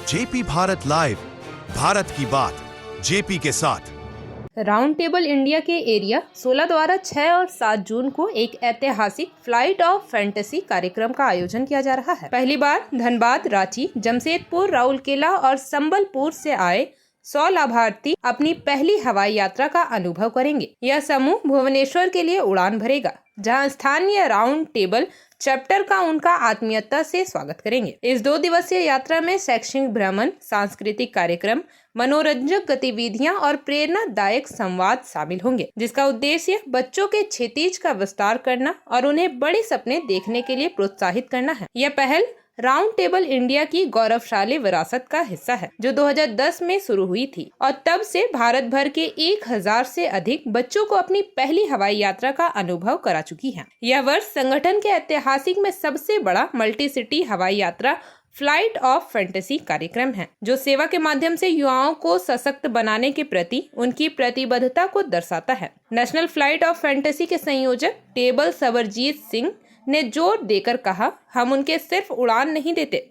JP Bharat live, Bharat की बात JP के साथ। राउंड टेबल इंडिया के एरिया 16 द्वारा 6 और 7 जून को एक ऐतिहासिक फ्लाइट ऑफ फैंटेसी कार्यक्रम का आयोजन किया जा रहा है। पहली बार धनबाद, रांची, जमशेदपुर, राउरकेला और संबलपुर से आए 100 लाभार्थी अपनी पहली हवाई यात्रा का अनुभव करेंगे। यह समूह भुवनेश्वर के लिए उड़ान भरेगा, जहां स्थानीय राउंड टेबल चैप्टर का उनका आत्मीयता से स्वागत करेंगे। इस 2 दिवसीय यात्रा में शैक्षणिक भ्रमण, सांस्कृतिक कार्यक्रम, मनोरंजक गतिविधियां और प्रेरणादायक संवाद शामिल होंगे, जिसका उद्देश्य बच्चों के क्षितिज का विस्तार करना और उन्हें बड़े सपने देखने के लिए प्रोत्साहित करना है। यह पहल राउंड टेबल इंडिया की गौरवशाली विरासत का हिस्सा है, जो 2010 में शुरू हुई थी और तब से भारत भर के 1000 से अधिक बच्चों को अपनी पहली हवाई यात्रा का अनुभव करा चुकी है। यह वर्ष संगठन के ऐतिहासिक में सबसे बड़ा मल्टी सिटी हवाई यात्रा फ्लाइट ऑफ फैंटेसी कार्यक्रम है, जो सेवा के माध्यम से युवाओं को सशक्त बनाने के प्रति उनकी प्रतिबद्धता को दर्शाता है। नेशनल फ्लाइट ऑफ फैंटेसी के संयोजक टेबल सबरजीत सिंह ने जोर देकर कहा, हम उनके सिर्फ उड़ान नहीं देते,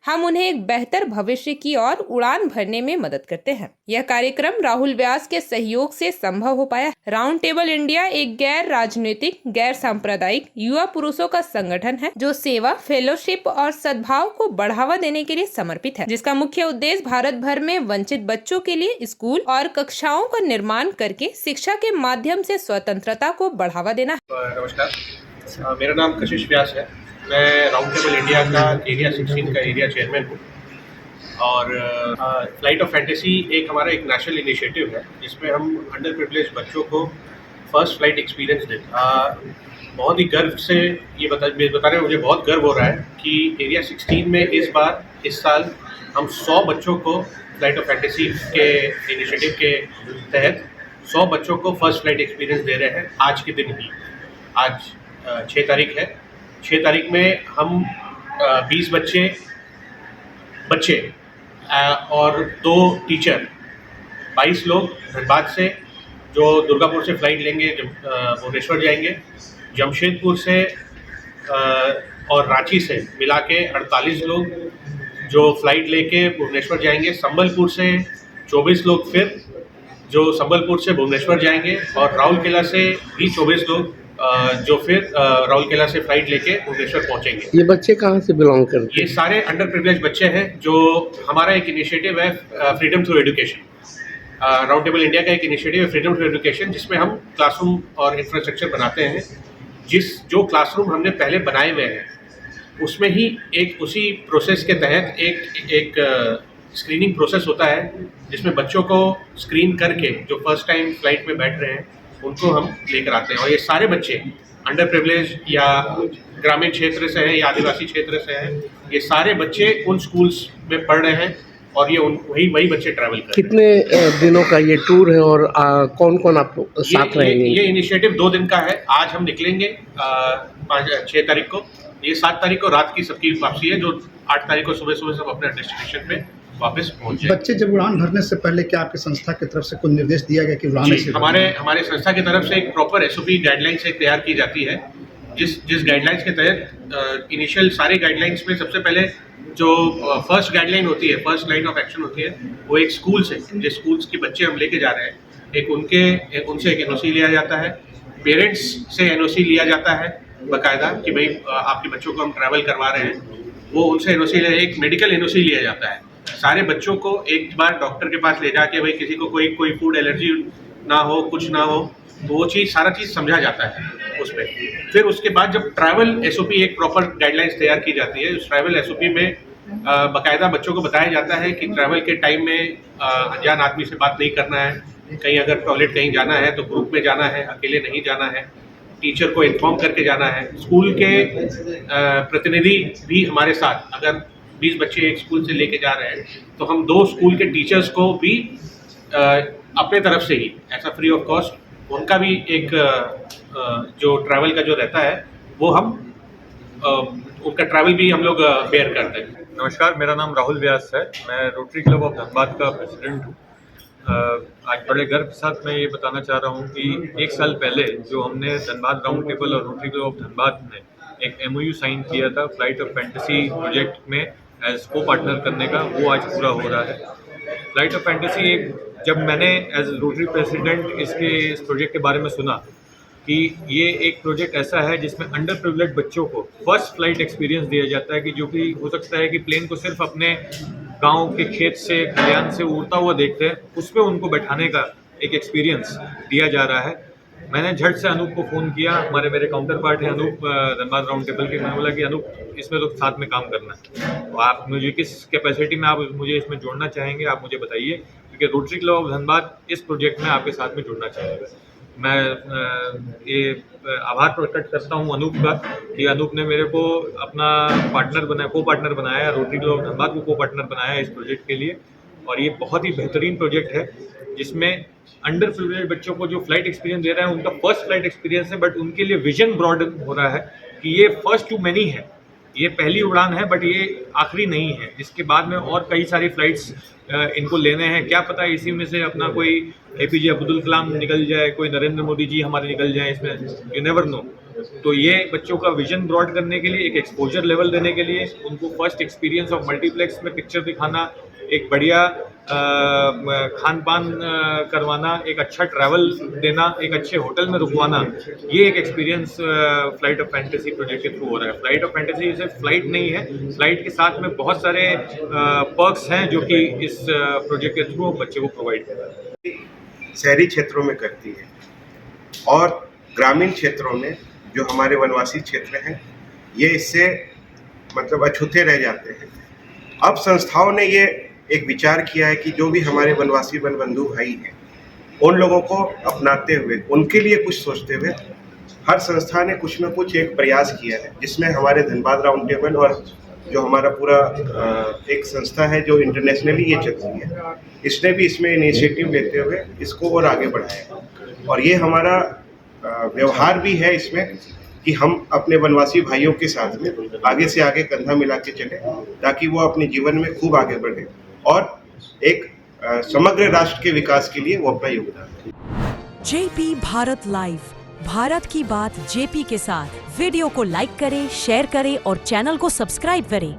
हम उन्हें एक बेहतर भविष्य की ओर उड़ान भरने में मदद करते हैं। यह कार्यक्रम राहुल व्यास के सहयोग से संभव हो पाया। राउंड टेबल इंडिया एक गैर राजनीतिक, गैर सांप्रदायिक युवा पुरुषों का संगठन है, जो सेवा, फेलोशिप और सद्भाव को बढ़ावा देने के लिए समर्पित है, जिसका मुख्य उद्देश्य भारत भर में वंचित बच्चों के लिए स्कूल और कक्षाओं का निर्माण करके शिक्षा के माध्यम से स्वतंत्रता को बढ़ावा देना है। नमस्कार, मेरा नाम कशिश व्यास है। मैं राउंड टेबल इंडिया का एरिया 16 का एरिया चेयरमैन हूँ और फ्लाइट ऑफ फैंटेसी एक नेशनल इनिशिएटिव है, जिसमें हम अंडर प्रिविलेज बच्चों को फर्स्ट फ्लाइट एक्सपीरियंस देते। बहुत ही गर्व से ये बताने में मुझे बहुत गर्व हो रहा है कि एरिया 16 में इस साल हम 100 बच्चों को फ्लाइट ऑफ फैंटेसी के इनिशिएटिव के तहत 100 बच्चों को फर्स्ट फ्लाइट एक्सपीरियंस दे रहे हैं। आज के दिन ही, आज 6 तारीख है। 6 तारीख में हम 20 बच्चे और 2 टीचर, 22 लोग धनबाद से जो दुर्गापुर से फ्लाइट लेंगे, भुवनेश्वर जाएंगे, जमशेदपुर से और रांची से मिला के 48 लोग जो फ्लाइट लेके भुवनेश्वर जाएंगे, संबलपुर से 24 लोग फिर जो संबलपुर से भुवनेश्वर जाएंगे और राउरकेला से भी 24 लोग जो फिर राउरकेला से फ्लाइट लेके भुवनेश्वर पहुंचेंगे। ये बच्चे कहाँ से बिलोंग करते हैं? ये सारे अंडर प्रिविलेज बच्चे हैं। जो हमारा एक इनिशिएटिव है freedom through education, round table India का एक इनिशिएटिव है फ्रीडम थ्रू एजुकेशन, जिसमें हम क्लासरूम और इंफ्रास्ट्रक्चर बनाते हैं। जो क्लासरूम हमने पहले बनाए हुए हैं उसमें ही उसी प्रोसेस के तहत एक स्क्रीनिंग प्रोसेस होता है, जिसमें बच्चों को स्क्रीन करके जो फर्स्ट टाइम फ्लाइट में बैठ रहे हैं उनको हम लेकर आते हैं। और ये सारे बच्चे अंडर प्रिविलेज या ग्रामीण क्षेत्र से हैं या आदिवासी क्षेत्र से हैं। ये सारे बच्चे उन स्कूल्स में पढ़ रहे हैं और ये वही बच्चे ट्रैवल कर रहे हैं। कितने दिनों का ये टूर है और कौन कौन आप साथ रहेंगे? ये इनिशिएटिव 2 दिन का है। आज हम निकलेंगे 6 तारीख को। ये 7 तारीख को रात की सबकी वापसी है, जो 8 तारीख को सुबह सब अपने डेस्टिनेशन पे वापस पहुंचे। बच्चे जब उड़ान भरने से पहले क्या आपकी संस्था की तरफ से कुछ निर्देश दिया गया कि उड़ान ऐसे हमारे संस्था की तरफ से एक प्रॉपर SOP गाइडलाइंस एक तैयार की जाती है, जिस गाइडलाइंस के तहत इनिशियल सारे गाइडलाइंस में सबसे पहले जो फर्स्ट गाइडलाइन होती है, फर्स्ट लाइन ऑफ एक्शन होती है, वो एक स्कूल से, जिस स्कूल्स के बच्चे हम लेके जा रहे हैं, उनसे एक NOC लिया जाता है। पेरेंट्स से NOC लिया जाता है बाकायदा कि भाई आपके बच्चों को हम ट्रैवल करवा रहे हैं। वो उनसे NOC एक मेडिकल NOC लिया जाता है। सारे बच्चों को एक बार डॉक्टर के पास ले जाके भाई किसी को कोई फूड एलर्जी ना हो, कुछ ना हो, तो वो सारा चीज़ समझा जाता है उसमें। फिर उसके बाद जब ट्रैवल SOP एक प्रॉपर गाइडलाइंस तैयार की जाती है, उस ट्रैवल SOP में बाकायदा बच्चों को बताया जाता है कि ट्रैवल के टाइम में अनजान आदमी से बात नहीं करना है, कहीं अगर टॉयलेट कहीं जाना है तो ग्रुप में जाना है, अकेले नहीं जाना है, टीचर को इन्फॉर्म करके जाना है। स्कूल के प्रतिनिधि भी हमारे साथ, अगर 20 बच्चे एक स्कूल से लेके जा रहे हैं तो हम 2 स्कूल के टीचर्स को भी अपने तरफ से ही ऐसा फ्री ऑफ कॉस्ट उनका भी एक जो ट्रैवल का जो रहता है वो हम उनका ट्रैवल भी हम लोग बेयर करते हैं। नमस्कार, मेरा नाम राहुल व्यास है। मैं रोटरी क्लब ऑफ धनबाद का प्रेसिडेंट हूँ। आज बड़े गर्व के साथ मैं ये बताना चाह रहा हूँ कि 1 साल पहले जो हमने धनबाद राउंड टेबल और रोटरी क्लब ऑफ धनबाद ने एक MOU साइन किया था फ्लाइट ऑफ फैंटेसी प्रोजेक्ट में एज को पार्टनर करने का, वो आज पूरा हो रहा है। फ्लाइट ऑफ फैंटेसी जब मैंने एज रोटरी प्रेसिडेंट इस प्रोजेक्ट के बारे में सुना कि ये एक प्रोजेक्ट ऐसा है जिसमें अंडर प्रिविलेज बच्चों को फर्स्ट फ्लाइट एक्सपीरियंस दिया जाता है, कि जो कि हो सकता है कि प्लेन को सिर्फ अपने गांव के खेत से खलियान से उड़ता हुआ देखते हैं, उसमें उनको बैठाने का एक एक्सपीरियंस दिया जा रहा है। मैंने झट से अनूप को फ़ोन किया, मेरे काउंटर पार्ट है अनूप धनबाद राउंड टेबल के। मैंने बोला कि अनूप इसमें तो साथ में काम करना है, तो आप मुझे किस कैपेसिटी में आप मुझे इसमें जोड़ना चाहेंगे, आप मुझे बताइए, क्योंकि रोटरी क्लब ऑफ धनबाद इस प्रोजेक्ट में आपके साथ में जुड़ना चाहेगा। मैं ये आभार प्रकट करता हूँ अनूप का कि अनूप ने मेरे को अपना पार्टनर बनाया, को पार्टनर बनाया, रोटरी क्लब ऑफ धनबाद को पार्टनर बनाया इस प्रोजेक्ट के लिए। और ये बहुत ही बेहतरीन प्रोजेक्ट है जिसमें अंडर प्रिविलेज बच्चों को जो फ्लाइट एक्सपीरियंस दे रहा है, उनका फर्स्ट फ्लाइट एक्सपीरियंस है, बट उनके लिए विजन ब्रॉडन हो रहा है कि ये फर्स्ट टू मैनी है, ये पहली उड़ान है, बट ये आखिरी नहीं है। इसके बाद में और कई सारी फ्लाइट्स इनको लेने हैं, क्या पता इसी में से अपना कोई APJ अब्दुल कलाम निकल जाए, कोई नरेंद्र मोदी जी हमारे निकल जाए इसमें, यू नेवर नो। तो ये बच्चों का विजन ब्रॉड करने के लिए, एक एक्सपोजर लेवल देने के लिए, उनको फर्स्ट एक्सपीरियंस ऑफ मल्टीप्लेक्स में पिक्चर दिखाना, एक बढ़िया खान पान करवाना, एक अच्छा ट्रैवल देना, एक अच्छे होटल में रुकवाना, ये एक experience flight of fantasy project के थ्रू हो रहा है। फ्लाइट ऑफ फैंटेसी सिर्फ फ्लाइट नहीं है, फ्लाइट के साथ में बहुत सारे पर्क्स हैं जो कि इस प्रोजेक्ट के थ्रू बच्चे को प्रोवाइड कर रहा है। शहरी क्षेत्रों में करती है और ग्रामीण क्षेत्रों में जो हमारे वनवासी क्षेत्र हैं, ये इससे मतलब अछूते रह जाते हैं। अब संस्थाओं ने ये एक विचार किया है कि जो भी हमारे वनवासी वन बंधु भाई हैं, उन लोगों को अपनाते हुए, उनके लिए कुछ सोचते हुए हर संस्था ने कुछ न कुछ एक प्रयास किया है, जिसमें हमारे धनबाद राउंड टेबल और जो हमारा पूरा एक संस्था है जो इंटरनेशनली ये चलती है, इसने भी इसमें इनिशिएटिव लेते हुए इसको और आगे बढ़ाया। और ये हमारा व्यवहार भी है इसमें कि हम अपने वनवासी भाइयों के साथ में आगे से आगे कंधा मिला के चले, ताकि वो अपने जीवन में खूब आगे बढ़े और एक समग्र राष्ट्र के विकास के लिए वो अपना योगदान दें। JP भारत लाइव, भारत की बात JP के साथ। वीडियो को लाइक करें, शेयर करें और चैनल को सब्सक्राइब करें।